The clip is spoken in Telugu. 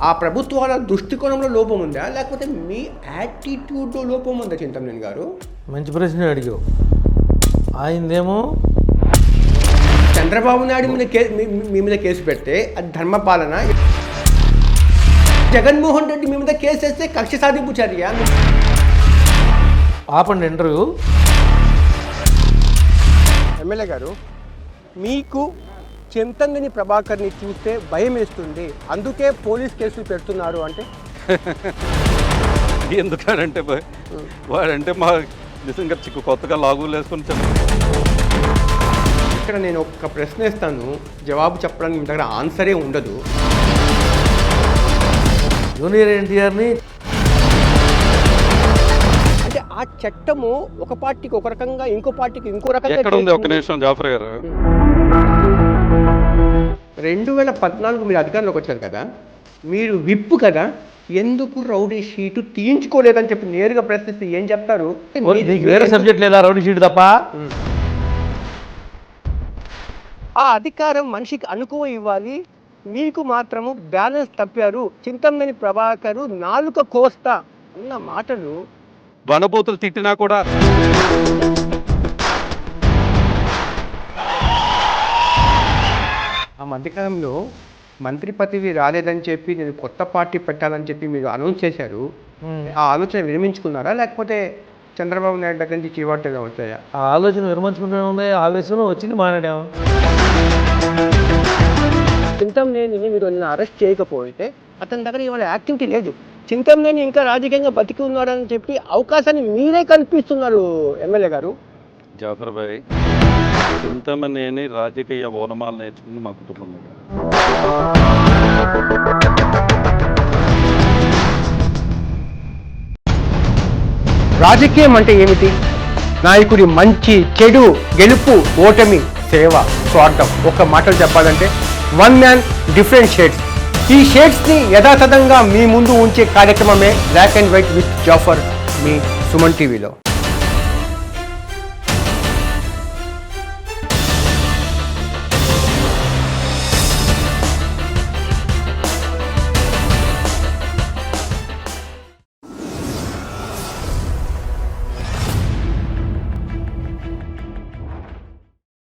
ఆ ప్రభుత్వాల దృష్టికోణంలో లోపం ఉందా, లేకపోతే మీ యాటిట్యూడ్లో లోపం ఉందా చింతమనేని గారు? మంచి ప్రశ్న అడిగావు. ఆయనదేమో చంద్రబాబు నాయుడు మీద మీ మీద కేసు పెడితే అది ధర్మపాలన, జగన్మోహన్ రెడ్డి మీ మీద కేసు వేస్తే కక్ష సాధింపు చర్య. ఆపండి ఇంటర్వ్యూ. ఎమ్మెల్యే గారు, మీకు చింతమనేని ప్రభాకర్ని చూస్తే భయం వేస్తుంది, అందుకే పోలీస్ కేసులు పెడుతున్నారు అంటే ఎందుకంటే వాడంటే మా నిజంగా కొత్తగా లాగులు వేసుకొని ఇక్కడ నేను ఒక ప్రశ్న ఇస్తాను, జవాబు చెప్పడానికి మీ దగ్గర ఆన్సరే ఉండదు. జూనియర్ ఎన్టీఆర్ని అంటే ఆ చట్టము ఒక పార్టీకి ఒక రకంగా, ఇంకో పార్టీకి ఇంకో రకంగా. ఎక్కడ ఉంది? ఒక్క నిమిషం జాఫర్ గారు. 2014 మీరు అధికారంలోకి వచ్చారు కదా, మీరు విప్పు కదా, ఎందుకు రౌడీ షీటు తీయించుకోలేదని చెప్పి నేరుగా ప్రశ్నిస్తే ఏం చెప్తారు? వేరే సబ్జెక్ట్ లేదా రౌడీ షీట్ తప్ప? ఆ అధికారం మనిషికి అనుకువ ఇవ్వాలి, మీకు మాత్రము బ్యాలెన్స్ తప్పారు. చింతమనేని ప్రభాకరు నాలుక కోస్తా అన్న మాటలు వనబోతులు తిట్టినా కూడా ఆ మధ్యకాలంలో మంత్రి పదవి రాలేదని చెప్పి నేను కొత్త పార్టీ పెట్టాలని చెప్పి మీరు అనౌన్స్ చేశారు. ఆ ఆలోచన విరమించుకున్నారా, లేకపోతే చంద్రబాబు నాయుడు దగ్గర నుంచి చీవాటగా వచ్చాయా? ఆ ఆలోచన విరమించుకుంటూ ఉంది, ఆవేశంలో వచ్చింది మాట్లాడాము. చింతమనేని మీరు నిన్న అరెస్ట్ చేయకపోతే అతని దగ్గర ఇవాళ యాక్టివిటీ లేదు. చింతమనేని ఇంకా రాజకీయంగా బతికి ఉన్నాడని చెప్పి అవకాశాన్ని మీరే కల్పిస్తున్నారు ఎమ్మెల్యే గారు. జాఫర్ భాయ్, చింతమనేని రాజకీయ ఓనమాలు నేర్చుకుంది మా కుటుంబంలో. రాజకీయం అంటే ఏమిటి? నాయకుడి మంచి, చెడు, గెలుపు, ఓటమి, సేవ, స్వార్థం. ఒక్క మాటలు చెప్పాలంటే వన్ మ్యాన్ డిఫరెంట్ షేడ్స్. ఈ షేడ్స్ని యథాతథంగా మీ ముందు ఉంచే కార్యక్రమమే black and white with Jafar, మీ సుమన్ టీవీలో.